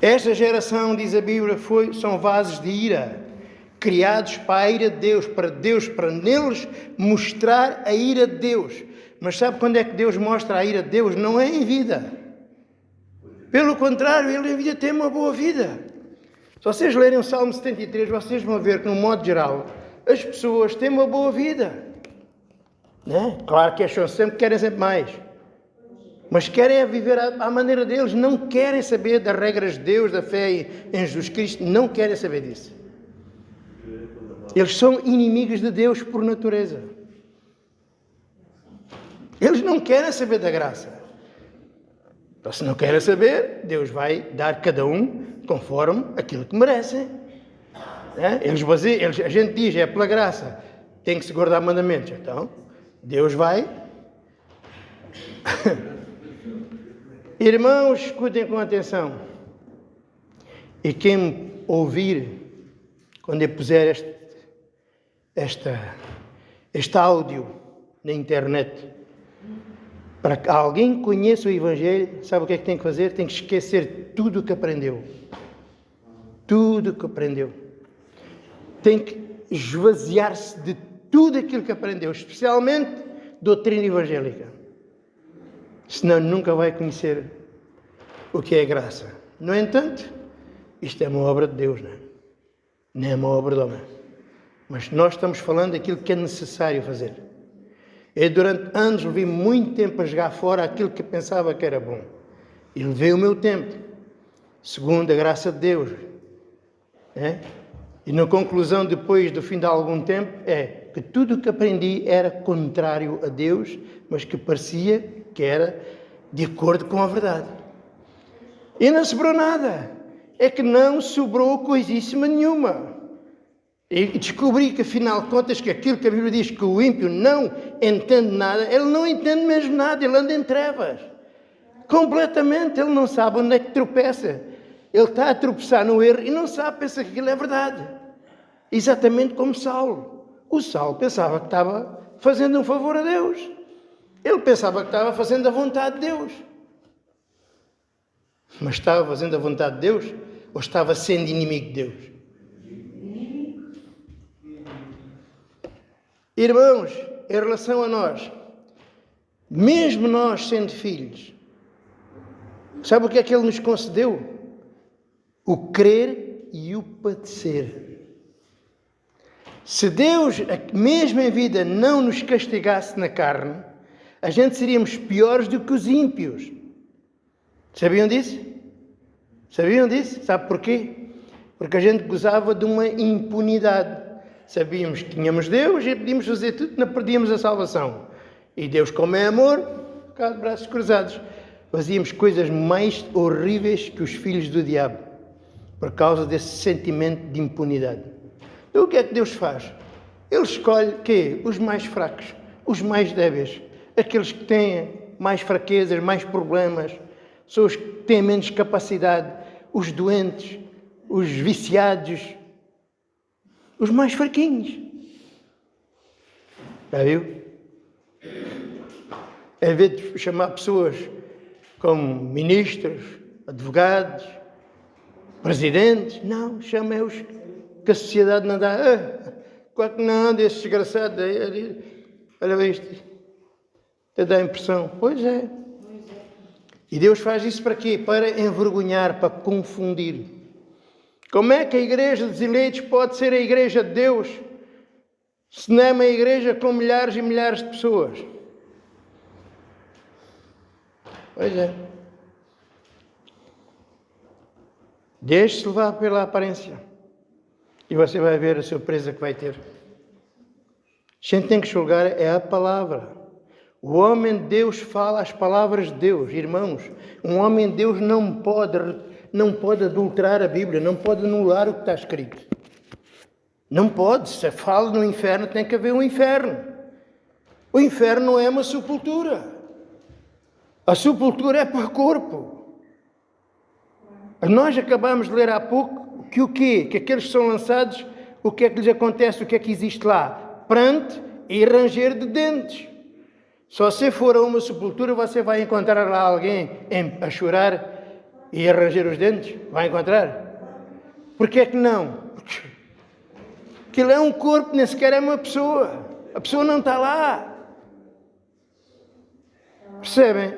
Esta geração, diz a Bíblia, são vasos de ira, criados para a ira de Deus, para neles mostrar a ira de Deus. Mas sabe quando é que Deus mostra a ira de Deus? Não é em vida. Pelo contrário, Ele em vida tem uma boa vida. Se vocês lerem o Salmo 73, vocês vão ver que, no modo geral, as pessoas têm uma boa vida. Né? Claro que acham sempre que querem sempre mais. Mas querem viver à maneira deles, não querem saber das regras de Deus, da fé em Jesus Cristo, não querem saber disso. Eles são inimigos de Deus por natureza. Eles não querem saber da graça. Então, se não querem saber, Deus vai dar cada um conforme aquilo que merecem. A gente diz, é pela graça, tem que se guardar mandamentos. Então, Deus vai... Irmãos, escutem com atenção. E quem ouvir, quando eu puser este áudio na internet, para que alguém conheça o Evangelho, sabe o que é que tem que fazer? Tem que esquecer tudo o que aprendeu. Tudo o que aprendeu. Tem que esvaziar-se de tudo aquilo que aprendeu, especialmente doutrina evangélica. Senão nunca vai conhecer o que é graça. No entanto, isto é uma obra de Deus, não é uma obra de homem. Mas nós estamos falando daquilo que é necessário fazer. Eu durante anos levei muito tempo a jogar fora aquilo que pensava que era bom. E levei o meu tempo, segundo a graça de Deus. E na conclusão, depois do fim de algum tempo, é que tudo o que aprendi era contrário a Deus, mas que parecia que era de acordo com a verdade. E não sobrou nada. É que não sobrou coisíssima nenhuma. E descobri que, afinal de contas, que aquilo que a Bíblia diz que o ímpio não entende nada, ele não entende mesmo nada, ele anda em trevas. Completamente, ele não sabe onde é que tropeça. Ele está a tropeçar no erro e não sabe, pensa que aquilo é verdade. Exatamente como Saulo. O Saulo pensava que estava fazendo um favor a Deus. Ele pensava que estava fazendo a vontade de Deus. Mas estava fazendo a vontade de Deus ou estava sendo inimigo de Deus? Irmãos, em relação a nós, mesmo nós sendo filhos, sabe o que é que Ele nos concedeu? O crer e o padecer. Se Deus, mesmo em vida, não nos castigasse na carne, a gente seríamos piores do que os ímpios. Sabiam disso? Sabiam disso? Sabe porquê? Porque a gente gozava de uma impunidade. Sabíamos que tínhamos Deus e podíamos fazer tudo, não perdíamos a salvação. E Deus, como é amor, cá de braços cruzados, fazíamos coisas mais horríveis que os filhos do diabo, por causa desse sentimento de impunidade. Então o que é que Deus faz? Ele escolhe quê? Os mais fracos, os mais débeis, aqueles que têm mais fraquezas, mais problemas, são os que têm menos capacidade, os doentes, os viciados, os mais fraquinhos. Já viu? Em vez de chamar pessoas como ministros, advogados, presidentes, não, chama-os que a sociedade não dá. Claro que não, desse desgraçado, olha isto, te dá a impressão. Pois é. E Deus faz isso para quê? Para envergonhar, para confundir. Como é que a igreja dos eleitos pode ser a igreja de Deus, se não é uma igreja com milhares e milhares de pessoas? Pois é. Deixe-se levar pela aparência e você vai ver a surpresa que vai ter. A gente tem que julgar é a palavra. O homem de Deus fala as palavras de Deus. Irmãos, um homem de Deus não pode adulterar a Bíblia, não pode anular o que está escrito. Não pode. Se fala no inferno, tem que haver um inferno. O inferno não é uma sepultura. A sepultura é para o corpo. Nós acabamos de ler há pouco que o quê? Que aqueles que são lançados, o que é que lhes acontece? O que é que existe lá? Pranto e ranger de dentes. Só se for a uma sepultura, você vai encontrar lá alguém a chorar e a ranger os dentes? Vai encontrar? Porquê é que não? Porque aquilo é um corpo, nem sequer é uma pessoa. A pessoa não está lá. Percebem?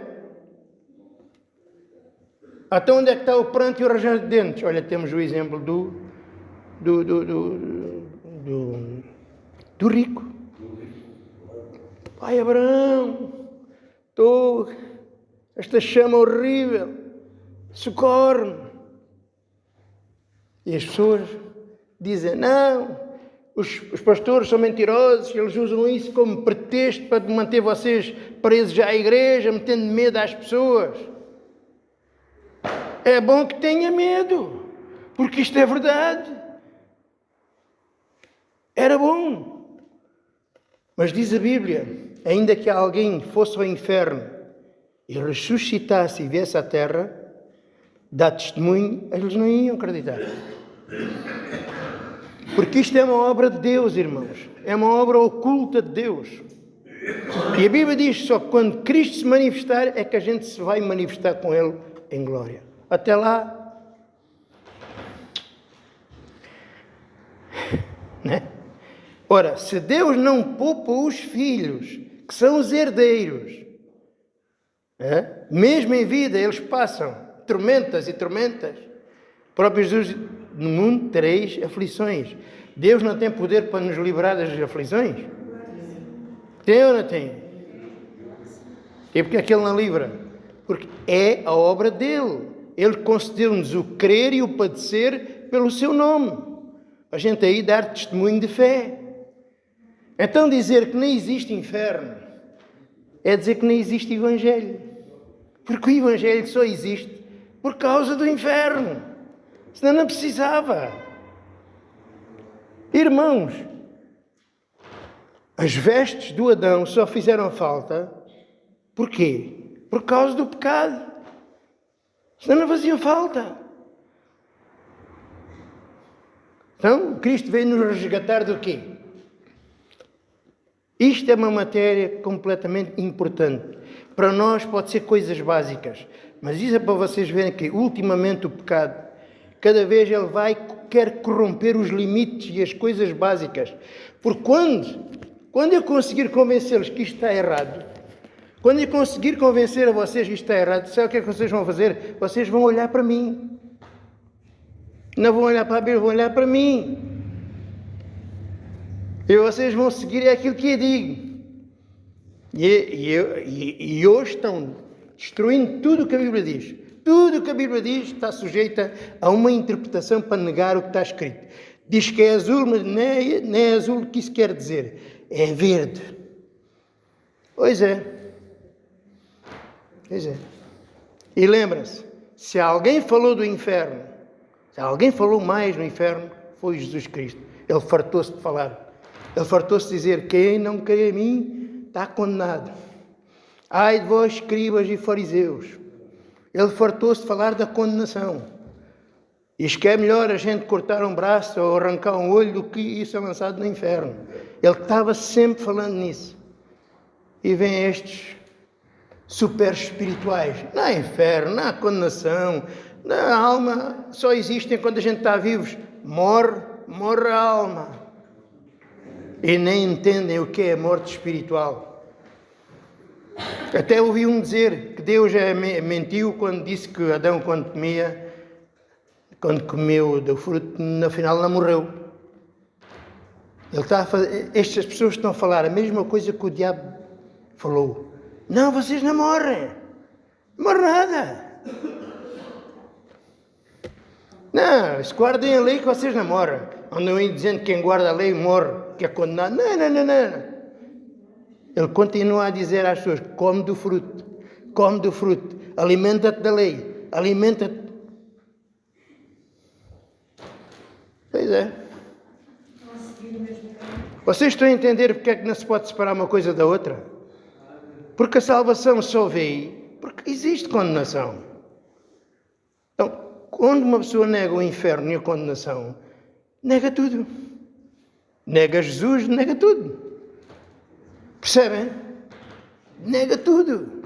Até onde é que está o pranto e o ranger de dentes? Olha, temos o exemplo do rico. Pai Abraão, esta chama horrível, socorre-me. E as pessoas dizem, não, os pastores são mentirosos, eles usam isso como pretexto para manter vocês presos à igreja, metendo medo às pessoas. É bom que tenha medo, porque isto é verdade. Era bom. Mas diz a Bíblia, ainda que alguém fosse ao inferno e ressuscitasse e viesse à terra, dá testemunho, eles não iam acreditar. Porque isto é uma obra de Deus, irmãos. É uma obra oculta de Deus. E a Bíblia diz só que quando Cristo se manifestar é que a gente se vai manifestar com Ele em glória. Até lá, né? Ora, se Deus não poupa os filhos, que são os herdeiros, mesmo em vida eles passam tormentas e tormentas, o próprio Jesus, no mundo tereis aflições. Deus não tem poder para nos livrar das aflições? Tem ou não tem? E porque é que Ele não livra? Porque é a obra dEle. Ele concedeu-nos o crer e o padecer pelo seu nome. A gente aí dar testemunho de fé. Então dizer que nem existe inferno é dizer que nem existe Evangelho. Porque o Evangelho só existe por causa do inferno. Senão não precisava. Irmãos, as vestes do Adão só fizeram falta. Por quê? Por causa do pecado. Senão não faziam falta. Então, Cristo veio nos resgatar do quê? Isto é uma matéria completamente importante. Para nós pode ser coisas básicas. Mas isso é para vocês verem que, ultimamente, o pecado, cada vez ele quer corromper os limites e as coisas básicas. Porque quando eu conseguir convencê-los que isto está errado, quando eu conseguir convencer a vocês que isto está errado, sabe o que é que vocês vão fazer? Vocês vão olhar para mim. Não vão olhar para a Bíblia, vão olhar para mim. E vocês vão seguir aquilo que eu digo. E hoje estão destruindo tudo o que a Bíblia diz. Tudo o que a Bíblia diz está sujeita a uma interpretação para negar o que está escrito. Diz que é azul, mas não é azul o que isso quer dizer. É verde. Pois é. Pois é. E lembra-se, se alguém falou do inferno, se alguém falou mais no inferno, foi Jesus Cristo. Ele fartou-se de falar. Ele fartou-se de dizer, quem não crê em mim está condenado. Ai de vós, escribas e fariseus. Ele fartou-se de falar da condenação. Diz que é melhor a gente cortar um braço ou arrancar um olho do que ir ser lançado no inferno. Ele estava sempre falando nisso. E vem estes super espirituais. Não há inferno, não há condenação. A alma só existe quando a gente está vivos. Morre a alma. E nem entendem o que é a morte espiritual. Até ouvi um dizer que Deus mentiu quando disse que Adão, quando comeu do fruto, no final não morreu. Ele está a fazer, estas pessoas estão a falar a mesma coisa que o diabo falou. Não, vocês não morrem. Não morre nada. Não, se guardem a lei que vocês não morrem. Andam aí dizendo que quem guarda a lei morre, que é condenado. Não. Ele continua a dizer às pessoas, come do fruto, alimenta-te da lei, alimenta-te. Pois é. Vocês estão a entender porque é que não se pode separar uma coisa da outra? Porque a salvação só veio porque existe condenação. Então, quando uma pessoa nega o inferno e a condenação, nega tudo. Nega Jesus, nega tudo. Percebem? Nega tudo.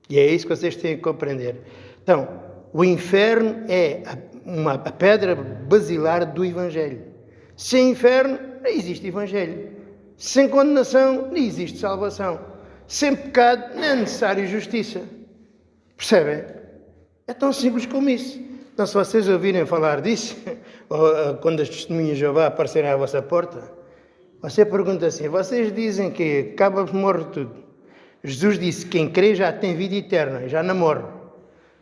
E é isso que vocês têm que compreender. Então, o inferno é a pedra basilar do Evangelho. Sem inferno, não existe Evangelho. Sem condenação, não existe salvação. Sem pecado, não é necessário justiça. Percebem? É tão simples como isso. Então, se vocês ouvirem falar disso, ou quando as testemunhas de Jeová aparecerem à vossa porta, você pergunta assim, vocês dizem que acaba de morrer tudo. Jesus disse, quem crê já tem vida eterna, já não morre.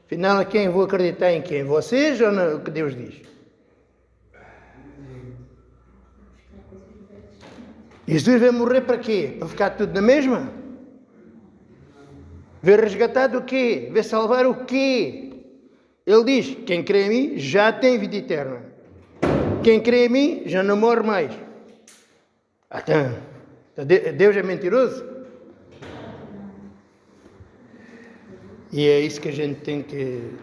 Afinal, a quem vou acreditar em quem? Vocês ou no que Deus diz? Jesus veio morrer para quê? Para ficar tudo na mesma? Veio resgatar o quê? Veio salvar o quê? Ele diz, quem crê em mim já tem vida eterna. Quem crê em mim já não morre mais. Então, Deus é mentiroso? E é isso que a gente tem que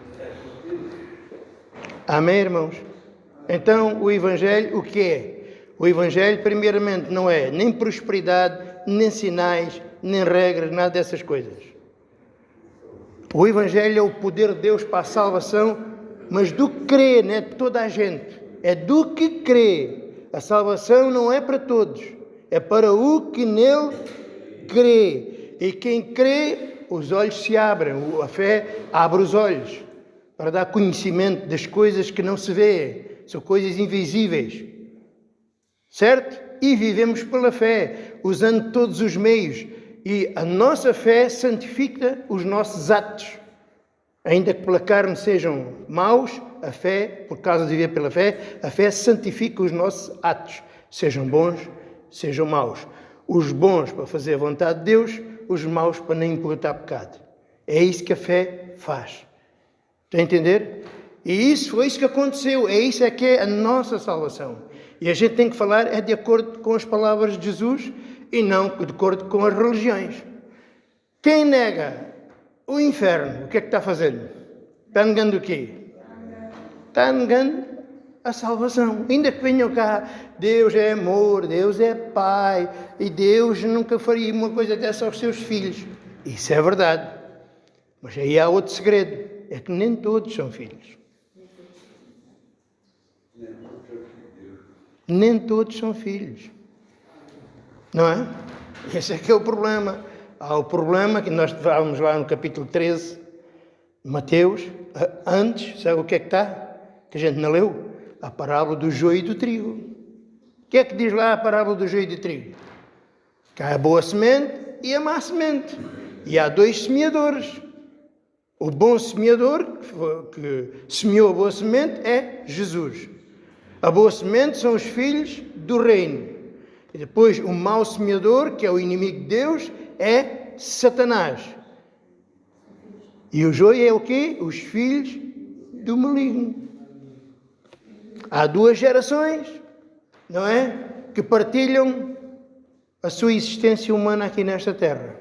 Amém, irmãos? Então, o Evangelho, o que é? O Evangelho, primeiramente, não é nem prosperidade, nem sinais, nem regras, nada dessas coisas. O Evangelho é o poder de Deus para a salvação, mas do que crê, não é de toda a gente. É do que crê. A salvação não é para todos. É para o que nele crê. E quem crê, os olhos se abrem. A fé abre os olhos para dar conhecimento das coisas que não se vê. São coisas invisíveis. Certo? E vivemos pela fé, usando todos os meios. E a nossa fé santifica os nossos atos. Ainda que pela carne sejam maus, a fé, por causa de viver pela fé, a fé santifica os nossos atos. Sejam bons, sejam maus. Os bons para fazer a vontade de Deus, os maus para nem imputar pecado. É isso que a fé faz. Está a entender? E isso foi isso que aconteceu. É isso que é a nossa salvação. E a gente tem que falar de acordo com as palavras de Jesus e não de acordo com as religiões. Quem nega o inferno, o que é que está fazendo? Está negando o quê? Está negando a salvação. Ainda que venham cá, Deus é amor, Deus é Pai, e Deus nunca faria uma coisa dessa aos seus filhos. Isso é verdade. Mas aí há outro segredo, é que nem todos são filhos. Nem todos são filhos. Não é? Esse é que é o problema. Há o problema que nós vamos lá no capítulo 13, Mateus, antes, sabe o que é que está? Que a gente não leu? A parábola do joio e do trigo. O que é que diz lá a parábola do joio e do trigo? Que há a boa semente e a má semente. E há dois semeadores. O bom semeador, que semeou a boa semente, é Jesus. A boa semente são os filhos do reino. E depois o mau semeador, que é o inimigo de Deus, é Satanás. E o joio é o quê? Os filhos do maligno. Há duas gerações, não é? Que partilham a sua existência humana aqui nesta terra.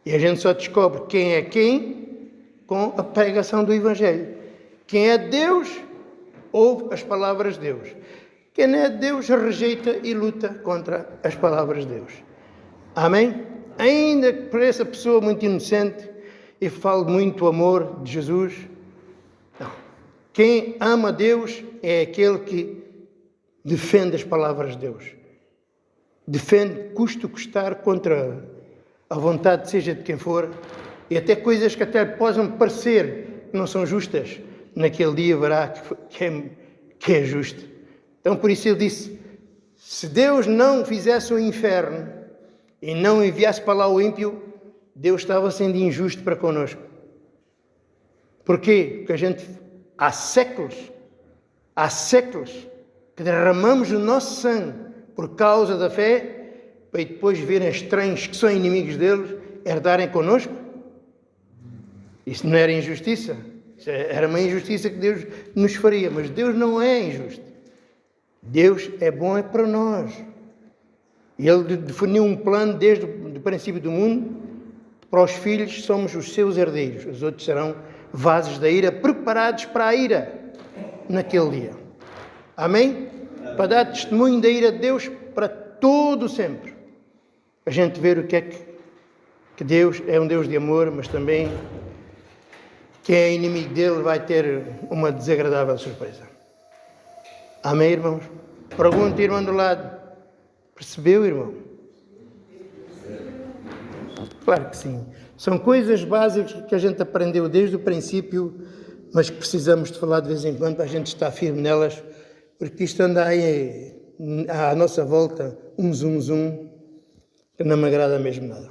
E a gente só descobre quem é quem com a pregação do Evangelho. Quem é de Deus, ouve as palavras de Deus. Quem não é de Deus, rejeita e luta contra as palavras de Deus. Amém? Ainda que pareça pessoa muito inocente e fale muito o amor de Jesus, não. Quem ama Deus é aquele que defende as palavras de Deus. Defende, custa custar, contra a vontade, seja de quem for, e até coisas que até possam parecer que não são justas, naquele dia verá que é justo. Então, por isso ele disse, se Deus não fizesse o inferno e não enviasse para lá o ímpio, Deus estava sendo injusto para connosco. Porquê? Porque há séculos que derramamos o nosso sangue por causa da fé, para depois verem estranhos que são inimigos deles, herdarem connosco. Isso não era injustiça? Isso era uma injustiça que Deus nos faria, mas Deus não é injusto. Deus é bom para nós. E Ele definiu um plano desde o princípio do mundo. Para os filhos somos os seus herdeiros. Os outros serão vasos da ira, preparados para a ira naquele dia. Amém? Para dar testemunho da ira de Deus para todo sempre. A gente ver o que é que Deus é um Deus de amor, mas também quem é inimigo dele vai ter uma desagradável surpresa. Amém, irmãos? Pergunta, irmão do lado. Percebeu, irmão? Claro que sim. São coisas básicas que a gente aprendeu desde o princípio, mas que precisamos de falar de vez em quando para a gente estar firme nelas, porque isto anda aí à nossa volta, um zum, que não me agrada mesmo nada.